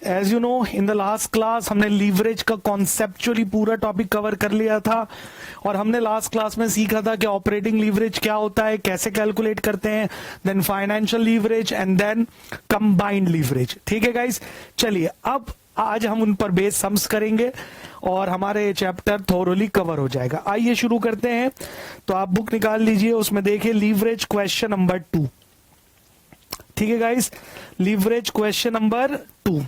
As you know in the last class हमने leverage का conceptually पूरा टॉपिक कवर कर लिया था और हमने लास्ट क्लास में सीखा था कि ऑपरेटिंग लीवरेज क्या होता है, कैसे कैलकुलेट करते हैं, then financial leverage and then combined leverage. ठीक है गाइस, चलिए अब आज हम उन पर बेस सम्स करेंगे और हमारे चैप्टर थोरोली कवर हो जाएगा। आइए शुरू करते हैं। तो आप बुक निकाल लीजिए, उसमें देखिए लीवरेज क्वेश्चन नंबर 2। ठीक है गाइस, लीवरेज क्वेश्चन नंबर 2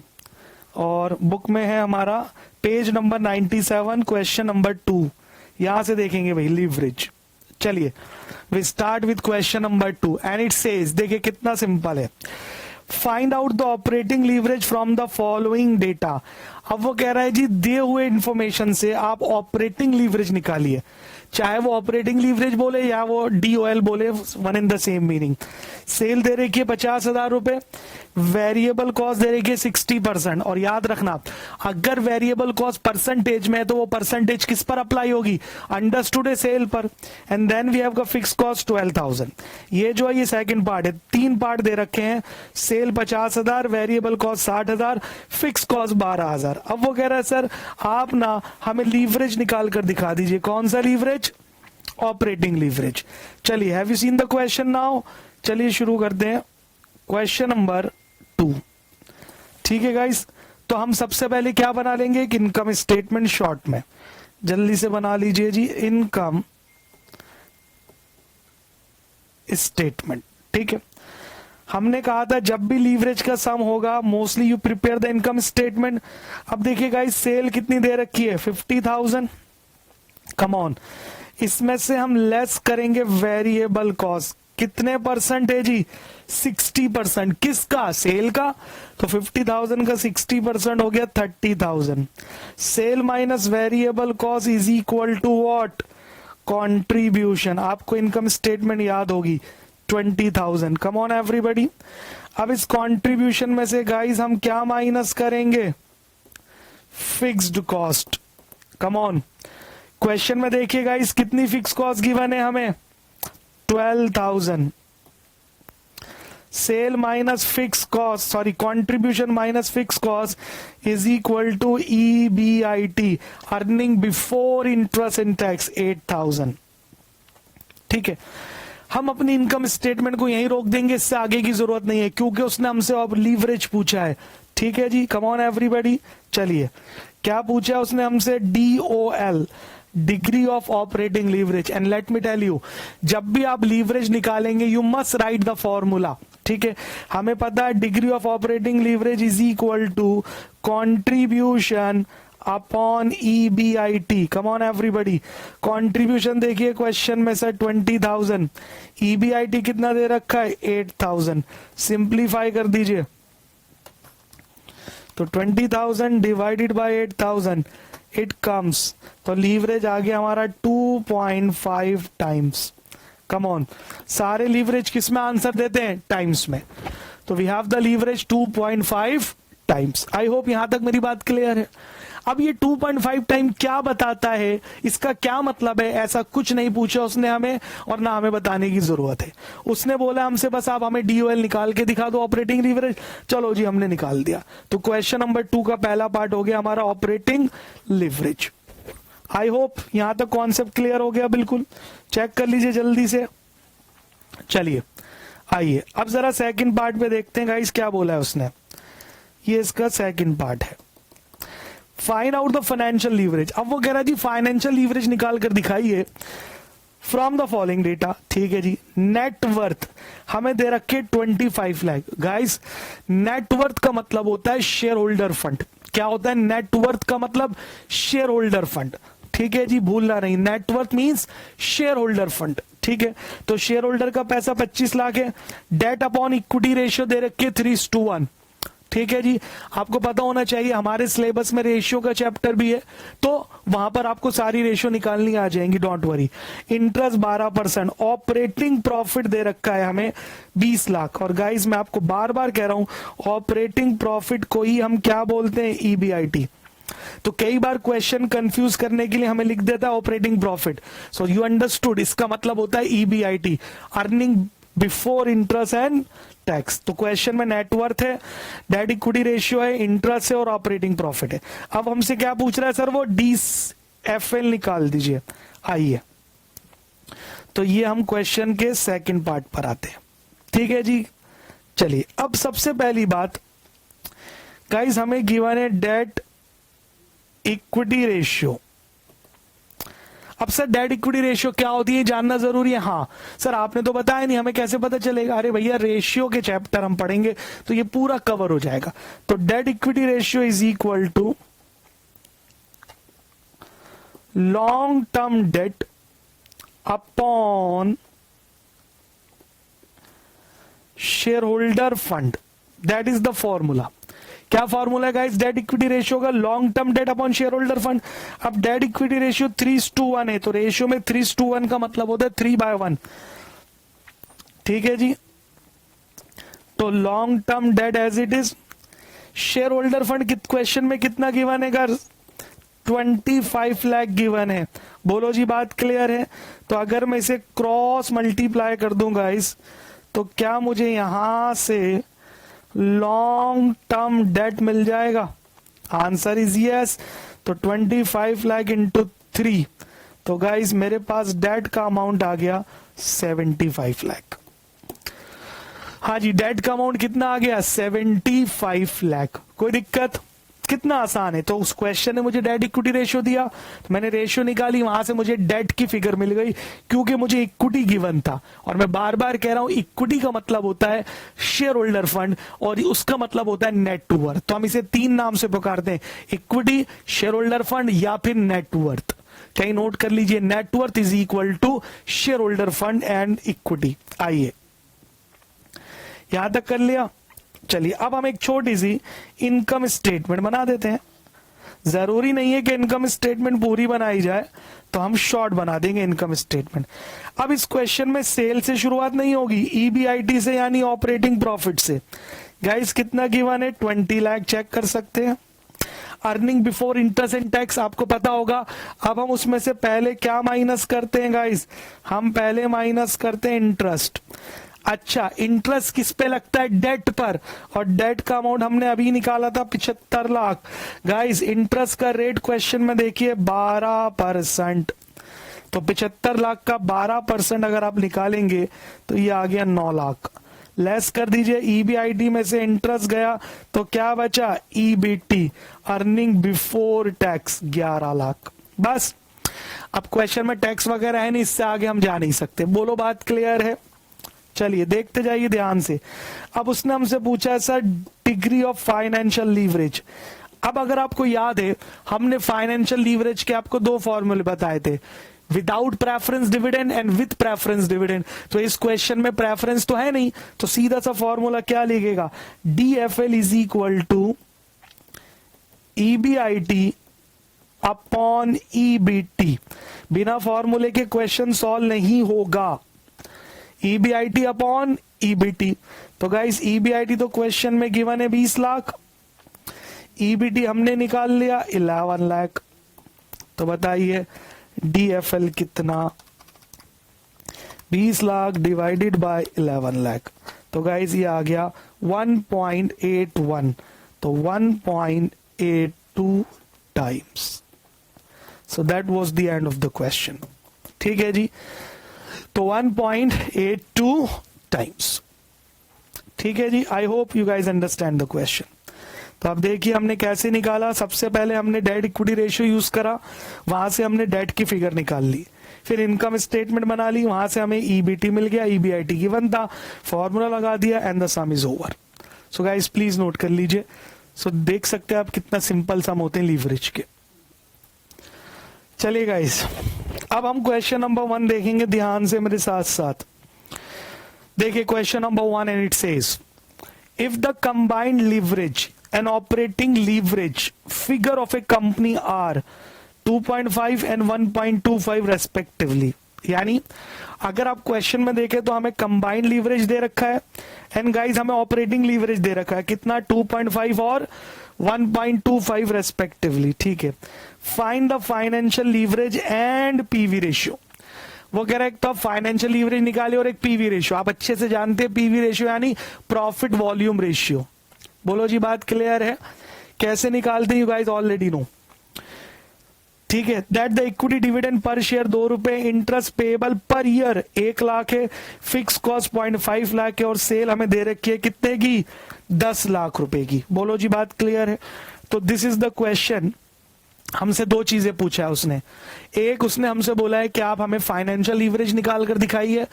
और बुक में है हमारा पेज नंबर 97 क्वेश्चन नंबर 2। यहां से देखेंगे भाई लीवरेज। चलिए we start with question number 2 and it says, देखिए कितना सिंपल है। Find out the operating leverage from the following data. अब वो कह रहा है जी दिए हुए इंफॉर्मेशन से आप ऑपरेटिंग लीवरेज निकालिए, चाहे वो ऑपरेटिंग लीवरेज बोले या वो DOL बोले, one in the same meaning. Sale दे रखी है 50,000 रुपए, वेरिएबल कॉस्ट दे रखी है 60%। और याद रखना अगर वेरिएबल कॉस्ट परसेंटेज में है तो वो परसेंटेज किस पर अप्लाई होगी, अंडरस्टूड है सेल पर। And then we have fix cost 12,000। ये जो है ये सेकंड पार्ट है, 3 पार्ट दे रखे हैं, sale 50,000, variable cost 60,000, fix cost 12,000। अब वो कह रहा है सर आप ना हमें लीवरेज निकाल कर दिखा दीजिए। कौन सा लीवरेज? Operating leverage. चलिए have you seen the question now? चलिए शुरू करते हैं क्वेश्चन नंबर 2। ठीक है गाइस, तो हम सबसे पहले क्या बना लेंगे, एक इनकम स्टेटमेंट शॉर्ट में। जल्दी से बना लीजिए जी इनकम स्टेटमेंट। ठीक है, हमने कहा था जब भी लीवरेज का सम होगा mostly you prepare the income statement. अब देखिए गाइस सेल कितनी दे रखी है 50,000। कम ऑन, इसमें से हम लेस करेंगे वेरिएबल कॉस्ट। कितने परसेंट है जी? 60%। किसका? सेल का। तो 50,000 का 60% हो गया 30,000। Sale minus variable cost is equal to what? Contribution. आपको इनकम स्टेटमेंट याद होगी 20,000। Come on everybody. अब इस कंट्रीब्यूशन में से गाइस हम क्या माइनस करेंगे? Fixed cost. Come on, question में देखिए गाइस कितनी फिक्स कॉस्ट गिवन है हमें? 12,000। Sale minus fix cost, sorry contribution minus fix cost is equal to EBIT, earning before interest and tax 8,000। ठीक है, हम अपनी इनकम स्टेटमेंट को यहीं रोक देंगे, इससे आगे की जरूरत नहीं है क्योंकि उसने हमसे अब लीवरेज पूछा है। ठीक है जी, कम ऑन एवरीबॉडी। चलिए क्या पूछा है उसने हमसे? DOL, degree of operating leverage. And let me tell you, जब भी आप लीवरेज निकालेंगे you must write the formula. ठीक है, हमें पता है degree of operating leverage is equal to contribution upon EBIT। Come on everybody. Contribution देखिए क्वेश्चन में सर 20,000, EBIT कितना दे रखा है? 8,000। सिंप्लीफाई कर दीजिए तो 20,000 डिवाइडेड बाय 8,000 इट कम्स, तो लीवरेज आ गया हमारा 2.5 टाइम्स। कम ऑन, सारे लीवरेज किस में आंसर देते हैं? टाइम्स में। तो we have the leverage 2.5 times. I hope यहां तक मेरी बात क्लियर है। अब ये 2.5 टाइम क्या बताता है, इसका क्या मतलब है? ऐसा कुछ नहीं पूछा उसने हमें और ना हमें बताने की जरूरत है। उसने बोला हमसे बस आप हमें DOL निकाल के दिखा दो ऑपरेटिंग लीवरेज। चलो जी हमने निकाल दिया। तो क्वेश्चन नंबर 2 का पहला पार्ट हो गया हमारा ऑपरेटिंग लीवरेज। आई होप यहां तक कॉन्सेप्ट क्लियर हो गया। बिल्कुल चेक कर लीजिए जल्दी से। चलिए आइए अब जरा सेकंड पार्ट पे देखते हैं गाइस क्या बोला है उसने। ये इसका सेकंड पार्ट है, find out the financial leverage. अब वो कह रहा है जी फाइनेंशियल लीवरेज निकाल कर दिखाइए फ्रॉम द फॉलोइंग डेटा। ठीक है जी, नेट वर्थ हमें दे रखे 25 लाख। गाइस नेट वर्थ का मतलब होता है शेयर होल्डर फंड। क्या होता है नेट वर्थ का मतलब? Share holder fund. ठीक है जी, भूलना नहीं, net worth means share holder fund. ठीक है, तो शेयर होल्डर का पैसा 25 लाख है। डेट अपॉन इक्विटी रेशियो दे रखे 3:1। ठीक है जी, आपको पता होना चाहिए हमारे सिलेबस में रेशियो का चैप्टर भी है, तो वहां पर आपको सारी रेशियो निकालनी आ जाएंगी, don't worry. Interest 12%, operating profit दे रखा है हमें 20 लाख। और गाइस मैं आपको बार बार कह रहा हूं ऑपरेटिंग प्रॉफिट को ही हम क्या बोलते हैं? EBIT। तो कई बार क्वेश्चन कंफ्यूज करने के लिए हमें लिख देता है operating profit. So you understood, इसका मतलब होता है EBIT, earning before interest and tax. तो क्वेश्चन में नेटवर्थ है, डेट इक्विटी रेशियो है, इंटरेस्ट है और ऑपरेटिंग प्रॉफिट है। अब हमसे क्या पूछ रहा है सर, वो DFL निकाल दीजिए। आइए, तो ये हम क्वेश्चन के सेकंड पार्ट पर आते हैं। ठीक है जी, चलिए अब सबसे पहली बात गाइस, हमें गिवन है डेट इक्विटी रेशियो। अब सर डेट इक्विटी रेशियो क्या होती है जानना जरूरी है। हाँ सर, आपने तो बताया नहीं, हमें कैसे पता चलेगा। अरे भैया, रेशियो के चैप्टर हम पढ़ेंगे तो ये पूरा कवर हो जाएगा। तो debt equity ratio is equal to long term debt upon share holder fund, that is the formula. क्या फॉर्मूला है गाइस डेट इक्विटी रेशियो का? Long term debt upon share holder fund. अब डेट इक्विटी रेशियो 3:1 है, तो ratio में 3:1 का मतलब होता है 3/1। ठीक है जी, तो long term debt as it is. Share holder fund question में कितना गिवन है गाइस? 25 लाख गिवन है। बोलो जी, बात क्लियर है? तो अगर मैं इसे क्रॉस मल्टीप्लाई कर दूं गाइस, तो क्या मुझे यहां से लॉन्ग टर्म डेट मिल जाएगा? Answer is yes. तो 25 लाख इंटू 3, तो गाइस मेरे पास डेट का अमाउंट आ गया 75 लाख। हाँ जी, डेट का अमाउंट कितना आ गया? 75 लाख। कोई दिक्कत? कितना आसान है। तो उस क्वेश्चन ने मुझे डेट इक्विटी रेशियो दिया, तो मैंने रेशियो निकाली, वहां से मुझे डेट की फिगर मिल गई, क्योंकि मुझे इक्विटी गिवन था। और मैं बार बार कह रहा हूं, इक्विटी का मतलब होता है शेयर होल्डर फंड और उसका मतलब होता है नेट वर्थ। तो हम इसे 3 नाम से पुकारते हैं, इक्विटी, शेयर होल्डर फंड या फिर नेट वर्थ। कहीं नोट कर लीजिए, net worth is equal to share holder fund and equity. आइए, यहां तक कर लिया। चलिए अब हम एक छोटी सी इनकम स्टेटमेंट बना देते हैं। जरूरी नहीं है कि इनकम स्टेटमेंट पूरी बनाई जाए, तो हम शॉर्ट बना देंगे इनकम स्टेटमेंट। अब इस क्वेश्चन में सेल से शुरुआत नहीं होगी, EBIT से यानी ऑपरेटिंग प्रॉफिट से। गाइस कितना गिवन है? 20 लाख। चेक कर सकते हैं। Earning before interest and tax आपको पता होगा। अब हम उसमें से पहले क्या माइनस करते हैं गाइस? हम पहले माइनस करते हैं इंटरेस्ट। अच्छा, इंटरेस्ट किस पे लगता है? डेट पर, और डेट का अमाउंट हमने अभी निकाला था 75 लाख। गाइस इंटरेस्ट का रेट क्वेश्चन में देखिए 12%। तो 75 लाख का 12% अगर आप निकालेंगे तो ये आ गया 9 लाख। लेस कर दीजिए, EBIT में से इंटरेस्ट गया तो क्या बचा? EBT, earning before tax 11 lakh. बस, अब क्वेश्चन में टैक्स वगैरह है नहीं, इससे आगे हम जा नहीं सकते। बोलो, बात क्लियर है? चलिए देखते जाइए ध्यान से। अब उसने हमसे पूछा है sir degree of financial leverage. अब अगर आपको याद है, हमने फाइनेंशियल लीवरेज के आपको 2 फॉर्मूले बताए थे, without preference dividend and with preference dividend. तो इस क्वेश्चन में प्रेफरेंस तो है नहीं, तो सीधा सा फॉर्मूला क्या लिखेगा? DFL is equal to EBIT upon EBT। बिना फॉर्मूले के क्वेश्चन सॉल्व नहीं होगा। EBIT upon EBT। तो गाइस EBIT तो क्वेश्चन में गिवन है 20 लाख, EBT हमने निकाल लिया 11 लाख। तो बताइए DFL कितना? 20 लाख डिवाइडेड बाय 11 लाख। तो गाइस ये आ गया 1.81, तो 1.82 times. So that was the end of the question. ठीक है जी, तो 1.82 टाइम्स। ठीक है जी, I hope you guys understand the question. तो अब देखिए हमने कैसे निकाला। सबसे पहले हमने डेट इक्विटी रेशियो यूज करा, वहां से हमने डेट की फिगर निकाल ली, फिर इनकम स्टेटमेंट बना ली, वहां से हमें EBT मिल गया, EBIT गिवन था, फॉर्मूला लगा दिया and the some is over. So guys please note कर लीजिए। सो देख सकते हैं आप कितना सिंपल सम होते हैं लीवरेज के। चलिए गाइज, अब हम क्वेश्चन नंबर 1 देखेंगे ध्यान से मेरे साथ साथ। देखिए question number 1 and it says if the combined leverage and operating leverage figure of a company are 2.5 and 1.25 respectively. यानी अगर आप क्वेश्चन में देखें तो हमें कंबाइंड लीवरेज दे रखा है एंड गाइज हमें ऑपरेटिंग लीवरेज दे रखा है कितना? 2.5 और 1.25 रेस्पेक्टिवली। ठीक है, find the financial leverage and PV ratio. वो कह रहा है एक तो आप फाइनेंशियल लीवरेज निकाले और एक पीवी रेशियो। आप अच्छे से जानते हैं पीवी रेशियो यानी प्रॉफिट वॉल्यूम रेशियो। बोलो जी, बात क्लियर है? कैसे निकालते हैं, यू गाइस ऑलरेडी नो। ठीक है, that the equity dividend per share 2 रुपए, interest payable per year 1 lakh है, फिक्स कॉस्ट 0.5 लाख है और सेल हमें दे रखी है कितने की, 10 लाख रुपए की। बोलो जी, बात क्लियर है? तो दिस इज द क्वेश्चन। हमसे 2 चीजें पूछा है उसने। एक, उसने हमसे बोला है कि आप हमें फाइनेंशियल लीवरेज निकाल कर दिखाइए,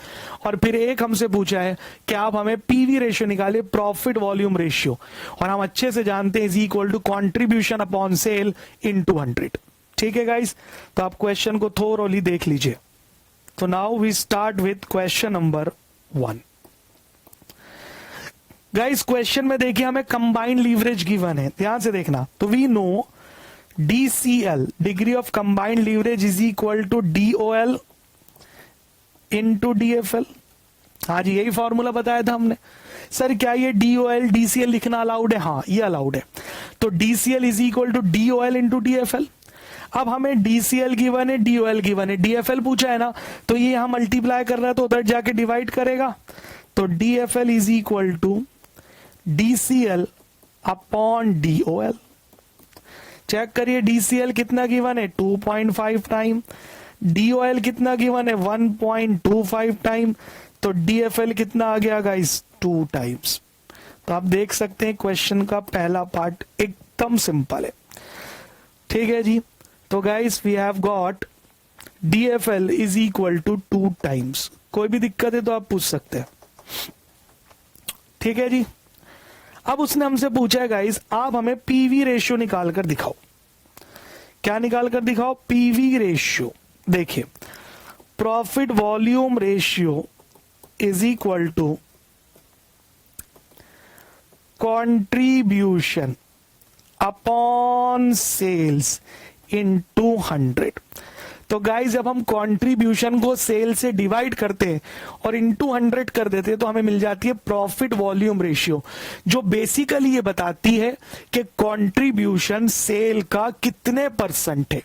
और फिर एक हमसे पूछा है कि आप हमें पीवी रेशियो निकालिए, प्रॉफिट वॉल्यूम रेशियो, और हम अच्छे से जानते हैं is equal to contribution upon sale into 100। ठीक है गाइस, तो आप क्वेश्चन को थोरोली देख लीजिए। तो now we start with question number 1। Guys question में देखिए हमें कंबाइंड लीवरेज गिवन है, ध्यान से देखना। तो we know DCL, degree of combined leverage, is equal to DOL into DFL। हाँ जी, यही फॉर्मूला बताया था हमने। सर क्या ये DOL DCL लिखना अलाउड है? हाँ, ये अलाउड है। तो DCL is equal to DOL into DFL। अब हमें DCL गिवन है, DOL गिवन है, DFL पूछा है ना, तो ये यहां मल्टीप्लाई कर रहा है तो उधर जाके डिवाइड करेगा। तो DFL is equal to DCL upon DOL। Check करिए, DCL कितना गिवन है, 2.5 टाइम, DOL कितना गिवन है, 1.25 टाइम, तो DFL कितना आ गया गाइस, 2 टाइम्स। तो आप देख सकते हैं क्वेश्चन का पहला पार्ट एकदम सिंपल है। ठीक है जी, तो guys we have got DFL is equal to 2 times. कोई भी दिक्कत है तो आप पूछ सकते हैं। ठीक है जी, अब उसने हमसे पूछा है गाइस आप हमें पीवी रेशियो निकाल कर दिखाओ। क्या निकाल कर दिखाओ? PV ratio. देखिए, profit volume ratio is equal to contribution upon sales in 200। तो गाइस जब हम कंट्रीब्यूशन को सेल से डिवाइड करते हैं और इनटू 100 कर देते हैं तो हमें मिल जाती है प्रॉफिट वॉल्यूम रेशियो, जो बेसिकली ये बताती है कि कंट्रीब्यूशन सेल का कितने % है।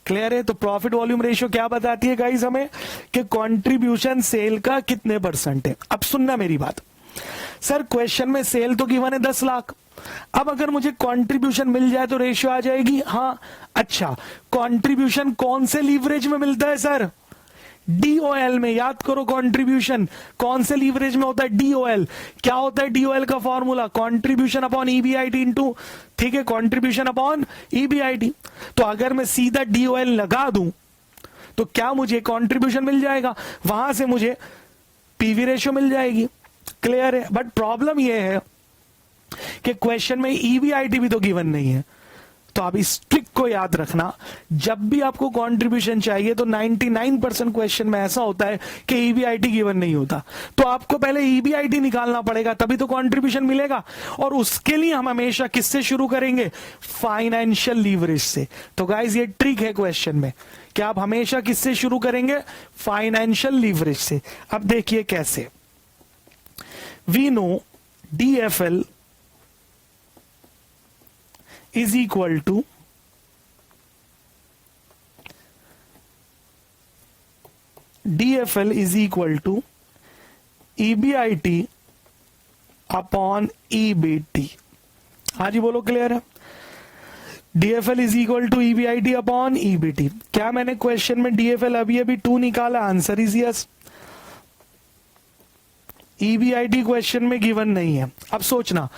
क्लियर है? तो प्रॉफिट वॉल्यूम रेशियो क्या बताती है गाइस हमें, कि कंट्रीब्यूशन सेल का कितने % है। अब सुनना मेरी बात, सर क्वेश्चन में सेल तो गिवन है 10 लाख, अब अगर मुझे कंट्रीब्यूशन मिल जाए तो रेशियो आ जाएगी। हाँ, अच्छा, कंट्रीब्यूशन कौन से लीवरेज में मिलता है सर? DOL में। याद करो, कंट्रीब्यूशन कौन से लीवरेज में होता है? DOL। क्या होता है DOL का formula? Contribution upon EBIT into, ठीक है, कंट्रीब्यूशन अपॉन EBIT। तो अगर मैं सीधा DOL लगा दूं तो क्या मुझे कंट्रीब्यूशन मिल जाएगा, वहां से मुझे पीवी रेशियो मिल जाएगी। क्लियर है? बट प्रॉब्लम यह है कि क्वेश्चन में EBIT भी तो गिवन नहीं है। तो आप इस ट्रिक को याद रखना, जब भी आपको कंट्रीब्यूशन चाहिए तो 99% क्वेश्चन में ऐसा होता है कि EBIT गिवन नहीं होता। तो आपको पहले EBIT निकालना पड़ेगा, तभी तो कंट्रीब्यूशन मिलेगा। और उसके लिए हम हमेशा किससे शुरू करेंगे? फाइनेंशियल लीवरेज से। तो गाइस ये ट्रिक है क्वेश्चन में कि आप हमेशा किससे शुरू करेंगे? फाइनेंशियल लीवरेज से। अब देखिए कैसे। We know DFL is equal to DFL is equal to EBIT upon EBT। हाँ जी बोलो, क्लियर है? DFL is equal to EBIT upon EBT। क्या मैंने क्वेश्चन में DFL अभी 2 निकाला? Answer is yes. EBIT question में गिवन नहीं है। अब सोचना,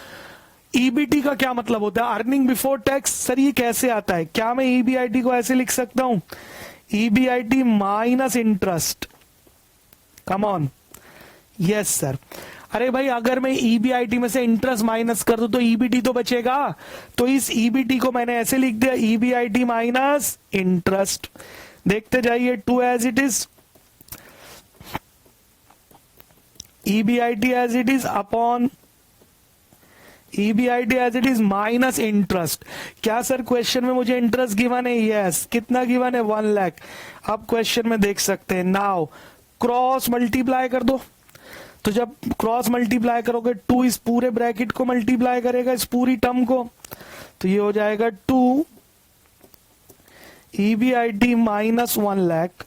EBT का क्या मतलब होता है? Earning before tax. सर ये कैसे आता है? क्या मैं EBIT को ऐसे लिख सकता हूं? EBIT minus interest. Come on, yes sir. अरे भाई अगर मैं EBIT में से इंटरेस्ट माइनस कर दूं तो EBT तो बचेगा। तो इस EBT को मैंने ऐसे लिख दिया, EBIT माइनस इंटरेस्ट। देखते जाइए, 2 as it is, EBIT as it is upon EBIT as it is minus interest. क्या सर क्वेश्चन में मुझे इंटरेस्ट गिवन है? यस। कितना गिवन है? 1 लाख। अब क्वेश्चन में देख सकते हैं, नाउ क्रॉस मल्टीप्लाई कर दो। तो जब क्रॉस मल्टीप्लाई करोगे 2 इस पूरे ब्रैकेट को मल्टीप्लाई करेगा, इस पूरी टर्म को, तो ये हो जाएगा 2 EBIT minus 1 lakh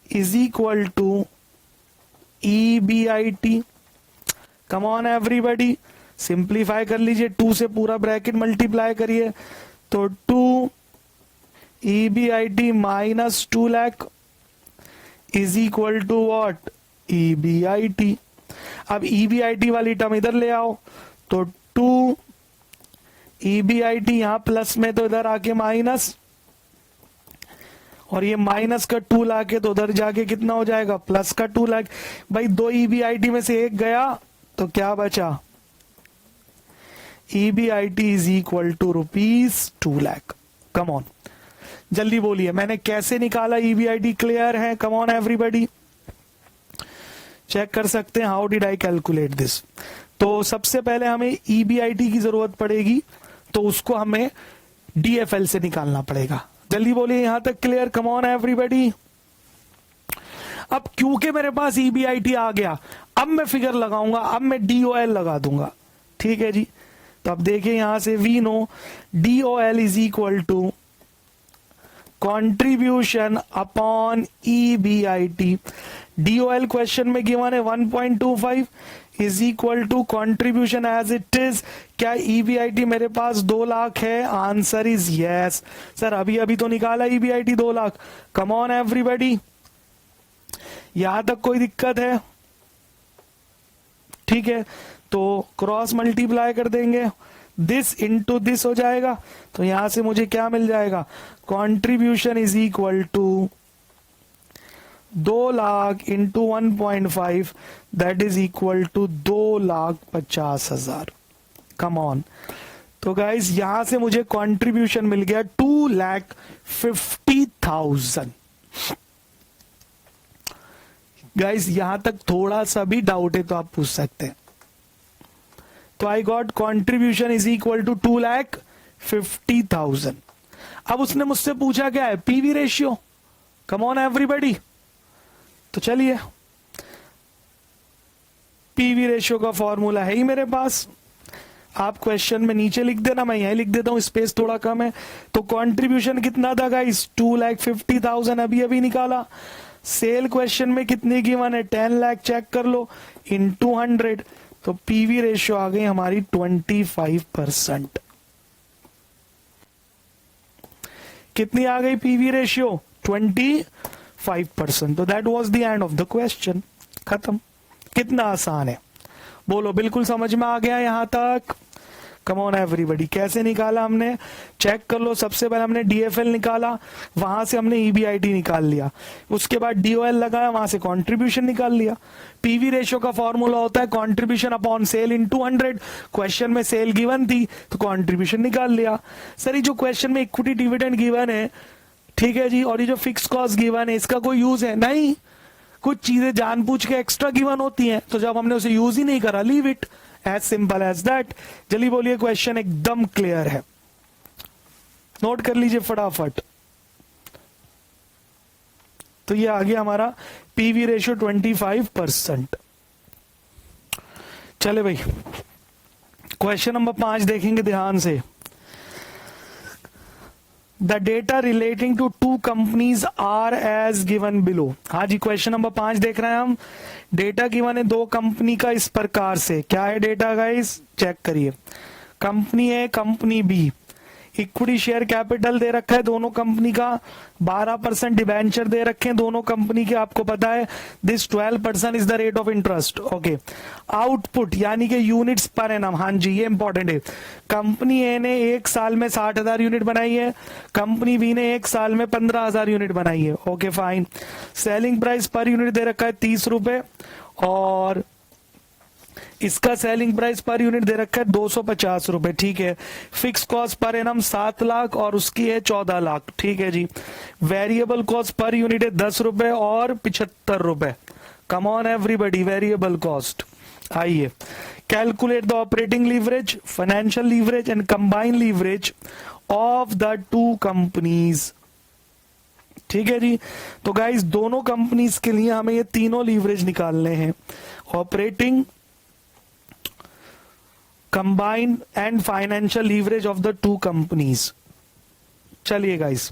is equal to EBIT। Come on everybody, simplify कर लीजिए, 2 से पूरा ब्रैकेट मल्टीप्लाई करिए तो 2 EBIT minus 2 lakh is equal to what, EBIT। अब EBIT वाली टर्म इधर ले आओ तो 2 EBIT यहां प्लस में तो इधर आके माइनस, और ये माइनस का 2 लाख है तो उधर जाके कितना हो जाएगा, प्लस का 2 लाख। भाई 2 EBIT में से एक गया तो क्या बचा, EBIT is equal to ₹2 lakh. Come on, जल्दी बोलिए मैंने कैसे निकाला EBIT, क्लियर है? कम ऑन एवरीबॉडी, चेक कर सकते हैं how did I calculate this. तो सबसे पहले हमें EBIT की जरूरत पड़ेगी, तो उसको हमें DFL से निकालना पड़ेगा। जल्दी बोलिए यहां तक क्लियर? Come on everybody. अब क्योंकि मेरे पास EBIT आ गया, अब मैं फिगर लगाऊंगा, अब मैं DOL लगा दूंगा। ठीक है जी, तो अब देखिए यहां से we know DOL is equal to contribution upon EBIT। DOL question में गिवन है 1.25 is equal to contribution as it is. क्या EBIT मेरे पास 2 लाख है? Answer is yes. सर अभी अभी तो निकाला EBIT 2 lakh. Come on everybody, यहां तक कोई दिक्कत है? ठीक है, तो क्रॉस मल्टीप्लाई कर देंगे, दिस इंटू दिस हो जाएगा, तो यहां से मुझे क्या मिल जाएगा, contribution is equal to 2 lakh into 1.5 that is equal to 2,50,000। Come on, तो गाइज यहां से मुझे कंट्रीब्यूशन मिल गया 2,50,000। गाइज यहां तक थोड़ा सा भी डाउट है तो आप पूछ सकते हैं। तो I got contribution is equal to 2,50,000। अब उसने मुझसे पूछा क्या है, PV ratio. Come on everybody, तो चलिए पीवी रेशियो का फॉर्मूला है ही मेरे पास, आप क्वेश्चन में नीचे लिख देना, मैं यहीं लिख देता हूं, स्पेस थोड़ा कम है। तो कंट्रीब्यूशन कितना था गाइस, 2,50,000 अभी अभी निकाला। सेल क्वेश्चन में कितनी गिवन है, 10 लाख, चेक कर लो, इनटू 100, तो पीवी रेशियो आ गई हमारी 25%। कितनी आ गई पीवी रेशियो, 25%। तो that was the end of the question, खत्म। कितना आसान है, बोलो बिल्कुल समझ में आ गया यहां तक? कम ऑन एवरीबॉडी, कैसे निकाला हमने, चेक कर लो। सबसे पहले हमने DFL निकाला, वहां से हमने EBIT निकाल लिया, उसके बाद DOL लगाया, वहां से कंट्रीब्यूशन निकाल लिया। पीवी रेशियो का फॉर्मूला होता है contribution upon sale into 100। Question में सेल गिवन थी तो कंट्रीब्यूशन निकाल लिया। सर ये जो क्वेश्चन में इक्विटी डिविडेंड गिवन है, ठीक है जी, और ये जो फिक्स कॉस्ट गिवन है, इसका कोई यूज है नहीं। कुछ चीजें जानबूझ के एक्स्ट्रा गिवन होती हैं, तो जब हमने उसे यूज ही नहीं करा, leave it, as simple as that. जल्दी बोलिए, क्वेश्चन एकदम क्लियर है, नोट कर लीजिए फटाफट। तो ये आ गया हमारा पीवी रेशियो 25%। चले भाई, क्वेश्चन नंबर 5 देखेंगे ध्यान से। The data relating to 2 companies are as given below। हाँ जी, क्वेश्चन नंबर 5 देख रहे हैं हम। डेटा गिवन है 2 कंपनी का इस प्रकार से। क्या है डेटा गाइस, चेक करिए। Company A, company B, equity share capital दे रखा है दोनों कंपनी का, 12% डिबेंचर दे रखे हैं दोनों कंपनी के, आपको पता है। This 12% is the rate of interest. Okay, output यानी कि यूनिट्स पर एनम, हाँ जी ये इंपॉर्टेंट है। कंपनी ए ने 1 साल में 60,000 यूनिट बनाई है, कंपनी बी ने 1 साल में 15,000 यूनिट बनाई है। Okay fine. Selling price per unit दे रखा है 30 रुपए, और इसका सेलिंग प्राइस पर यूनिट दे रखा है 250 रुपए। ठीक है। Fix cost per annum 7 lakh और उसकी है 14 लाख। ठीक है जी। वेरिएबल कॉस्ट पर यूनिट है 10 रुपए और 75 रुपए। Come on everybody, variable cost. आइए, calculate the operating leverage, financial leverage and combined leverage of the 2 companies. ठीक है जी। तो गाइस दोनों कंपनीज के लिए हमें ये तीनों लीवरेज निकालने हैं, operating, combined and financial leverage of the 2 companies। चलिए guys,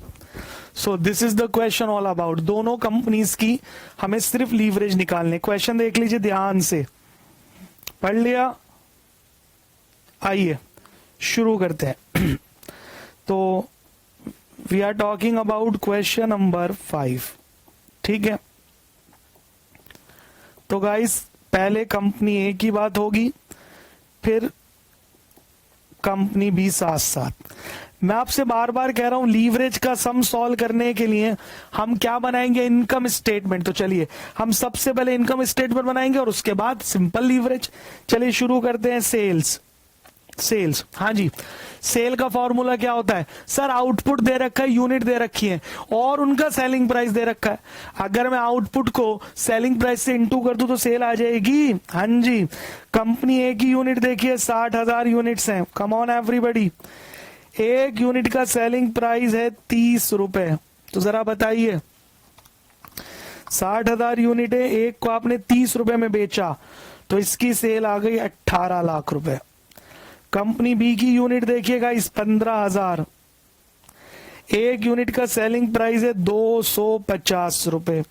so this is the question all about, दोनों कंपनीज की हमें सिर्फ लीवरेज निकालने। क्वेश्चन देख लीजिए ध्यान से, पढ़ लिया? आइए शुरू करते हैं। तो we are talking about question number 5, ठीक है। तो गाइस पहले कंपनी ए की बात होगी, फिर कंपनी बी साथ साथ। मैं आपसे बार बार कह रहा हूं लीवरेज का सम सॉल्व करने के लिए हम क्या बनाएंगे, इनकम स्टेटमेंट। तो चलिए हम सबसे पहले इनकम स्टेटमेंट बनाएंगे और उसके बाद सिंपल लीवरेज। चलिए शुरू करते हैं। सेल्स, हाँ जी, सेल का फॉर्मूला क्या होता है सर? आउटपुट दे रखा है, यूनिट दे रखी है और उनका सेलिंग प्राइस दे रखा है। अगर मैं आउटपुट को सेलिंग प्राइस से इंटू कर दूं तो सेल आ जाएगी। हाँ जी, कंपनी ए की यूनिट देखिए 60,000 यूनिट्स हैं। कम ऑन एवरीबॉडी, एक यूनिट का सेलिंग प्राइस है 30 रुपए। तो जरा बताइए 60,000 यूनिट है, एक को आपने 30 रुपए में बेचा तो इसकी सेल आ गई 18 लाख रुपए। कंपनी बी की यूनिट देखिएगा इस 15,000, एक यूनिट का सेलिंग प्राइस है 250 रुपए।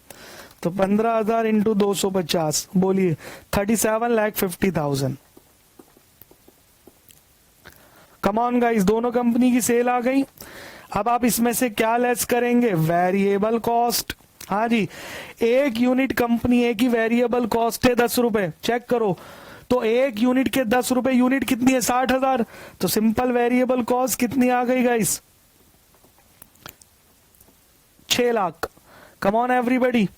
तो 15,000 इंटू 250, बोलिए 37,50,000। कम ऑन गाइस, दोनों कंपनी की सेल आ गई। अब आप इसमें से क्या लेस करेंगे? Variable cost. हाँ जी, एक यूनिट कंपनी ए की वेरिएबल कॉस्ट है 10 रुपए। चेक करो, तो एक यूनिट के 10 रुपए, यूनिट कितनी है? 60,000। तो सिंपल वेरिएबल कॉस्ट कितनी आ गई guys? 6 lakh. Come on everybody,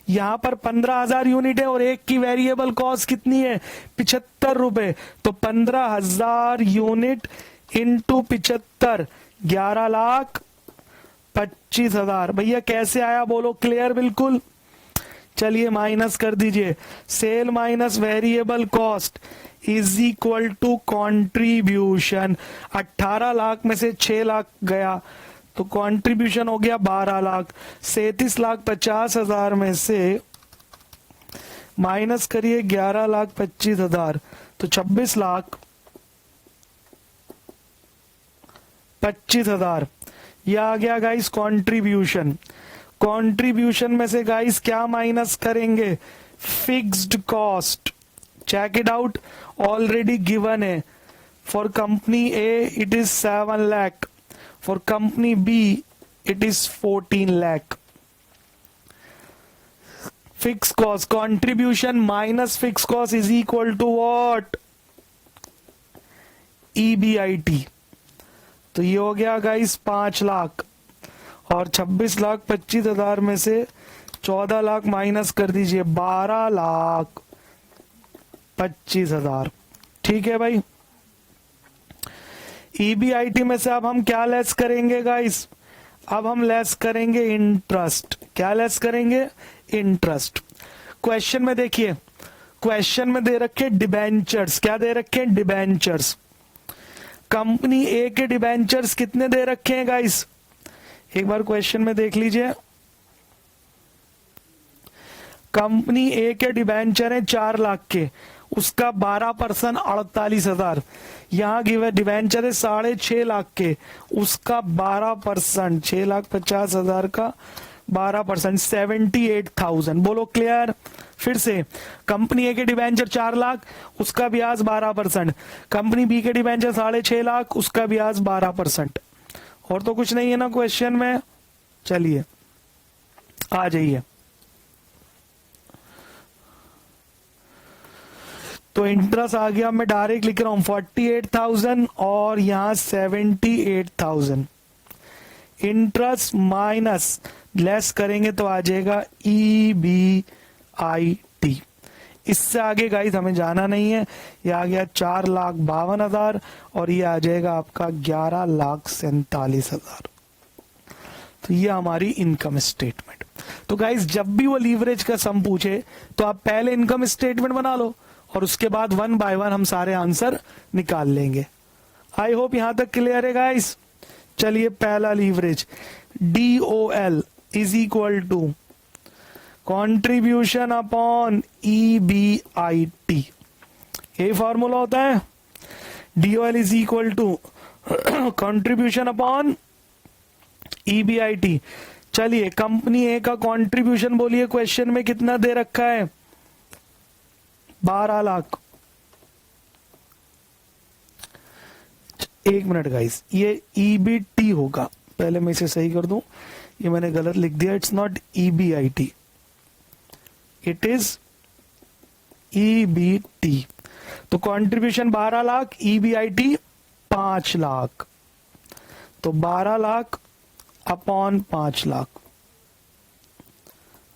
यहां पर 15,000 यूनिट है और एक की वेरिएबल कॉस्ट कितनी है? 75 रुपए। तो 15,000 यूनिट इंटू 75, 11,25,000। भैया कैसे आया बोलो? क्लियर बिल्कुल? चलिए माइनस कर दीजिए, sale minus variable cost is equal to contribution. 18 lakh में से 6 लाख गया तो कॉन्ट्रीब्यूशन हो गया 12 लाख। 37,50,000 में से माइनस करिए 11,25,000 तो 26,25,000। यह आ गया गाइस कॉन्ट्रीब्यूशन। कंट्रीब्यूशन में से गाइस क्या माइनस करेंगे? Fixed cost. Check it out, already given है। For company A it is 7 lakh, for company B it is 14 lakh. Fix cost, contribution minus fix cost is equal to what? EBIT। तो ये हो गया guys 5 lakh और 26,25,000 में से 14 लाख माइनस कर दीजिए, 12,25,000। ठीक है भाई। EBIT में से अब हम क्या लेस करेंगे गाइस? अब हम लेस करेंगे इंटरेस्ट। क्या लेस करेंगे? इंटरेस्ट। क्वेश्चन में देखिए, क्वेश्चन में दे रखे डिबेंचर्स। क्या दे रखे? डिबेंचर्स। कंपनी ए के डिबेंचर्स कितने दे रखे हैं गाइस? एक बार क्वेश्चन में देख लीजिए। कंपनी ए के डिबेंचर है 4 लाख के, उसका 12% 48,000। यहां गिवे डिबेंचर है 6.5 लाख के, उसका 12% 6,50,000 का 12% 78,000। बोलो क्लियर? फिर से, कंपनी ए के डिबेंचर 4 लाख, उसका ब्याज 12%। कंपनी बी के डिबेंचर 6.5 लाख, उसका ब्याज 12%। और तो कुछ नहीं है ना क्वेश्चन में? चलिए आ जाइए। तो इंटरेस्ट आ गया, मैं डायरेक्ट लिख रहा हूं 48,000 और यहां 78,000। इंटरेस्ट माइनस लेस करेंगे तो आ जाएगा EBIT। इससे आगे गाइस हमें जाना नहीं है। ये आ गया 4,52,000 और ये आ जाएगा आपका 11,47,000। तो ये हमारी इनकम स्टेटमेंट। तो गाइस जब भी वो लीवरेज का सम पूछे तो आप पहले इनकम स्टेटमेंट बना लो और उसके बाद 1 बाय 1 हम सारे आंसर निकाल लेंगे। आई होप यहां तक क्लियर है गाइस। चलिए पहला leverage, DOL is equal to contribution upon EBIT। ये फॉर्मूला होता है। DOL is equal to contribution upon EBIT। चलिए कंपनी ए का कंट्रीब्यूशन बोलिए क्वेश्चन में कितना दे रखा है, 12 लाख। एक मिनट गाइस, ये EBT होगा, पहले मैं इसे सही कर दूं, ये मैंने गलत लिख दिया, it's not EBIT, it is EBT। तो कंट्रीब्यूशन 12 लाख, EBIT 5 लाख, तो 12 लाख अपॉन 5 लाख,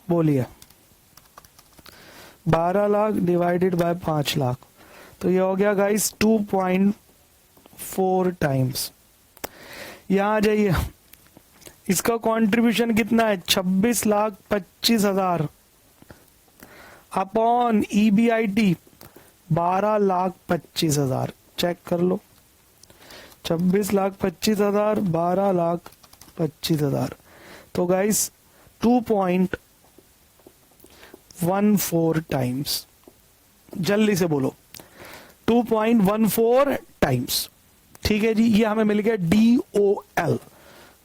बोलिए 12 लाख डिवाइडेड बाय 5 लाख, तो ये हो गया गाइस 2.4 टाइम्स। यहां आ जाइए, इसका कंट्रीब्यूशन कितना है, 26,25,000 अपॉन EBIT 12,25,000। चेक कर लो, 26,25,000 12,25,000, तो गाइस 2.14 टाइम्स। जल्दी से बोलो, 2.14 टाइम्स। ठीक है जी, ये हमें मिल गया DOL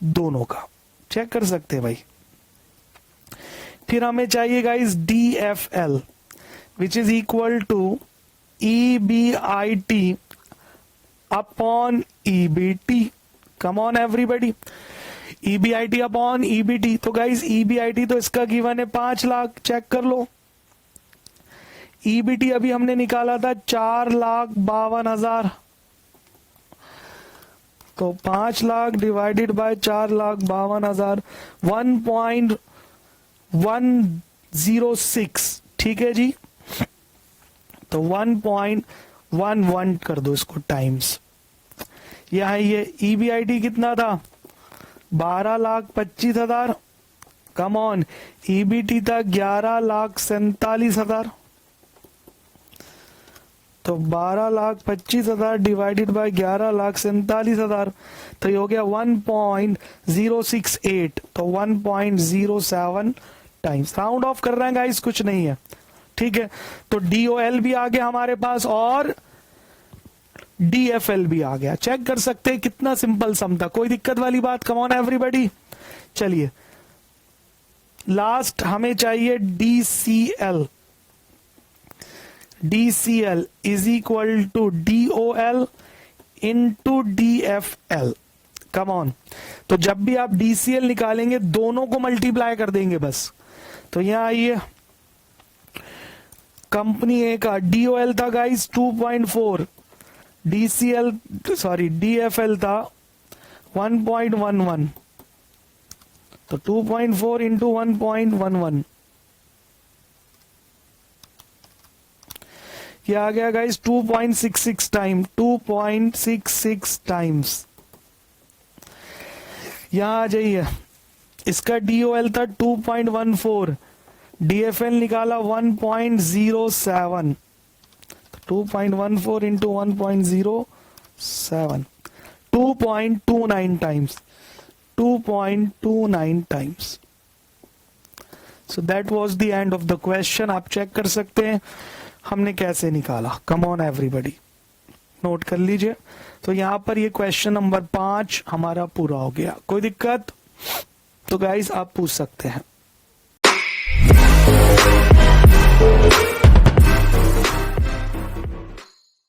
दोनों का, चेक कर सकते हैं भाई। फिर हमें चाहिए guys DFL which is equal to EBIT upon EBT। Come on everybody, EBIT upon EBT। तो गाइस EBIT तो इसका गिवन है 5 लाख, चेक कर लो। EBT अभी हमने निकाला था 4,52,000, तो 5 लाख डिवाइडेड बाय 4,52,000, 1.106। ठीक है जी, तो 1.11 कर दो इसको टाइम्स। यहां ये EBIT कितना था, 12,25,000, कम ऑन EBT था 11,47,000, तो 12,25,000 डिवाइडेड बाय 11,47,000, तो ये हो गया 1.068, तो 1.07 टाइम्स। राउंड ऑफ कर रहे हैं गाइस, कुछ नहीं है। ठीक है, तो DOL भी आ गया हमारे पास और DFL भी आ गया। चेक कर सकते हैं कितना सिंपल सम था, कोई दिक्कत वाली बात। कम ऑन एवरीबॉडी, चलिए लास्ट हमें चाहिए DCL। DCL is equal to DOL into DFL। Come on, तो जब भी आप DCL निकालेंगे दोनों को मल्टीप्लाई कर देंगे बस। तो यहां आइए, कंपनी ए का DOL था गाइस 2.4, DFL था 1.11, तो 2.4 इंटू 1.11, ये आ गया गाइस 2.66 टाइम, 2.66 टाइम्स। यहां आ जाइए, इसका DOL था 2.14, DFL निकाला 1.07, 2.14 into 1.07, 2.29 times, 2.29 times. So that was the end of the question. आप चेक कर सकते हैं हमने कैसे निकाला। कम ऑन एवरीबॉडी, नोट कर लीजिए। तो यहां पर ये क्वेश्चन नंबर 5 हमारा पूरा हो गया। कोई दिक्कत तो गाइस आप पूछ सकते हैं।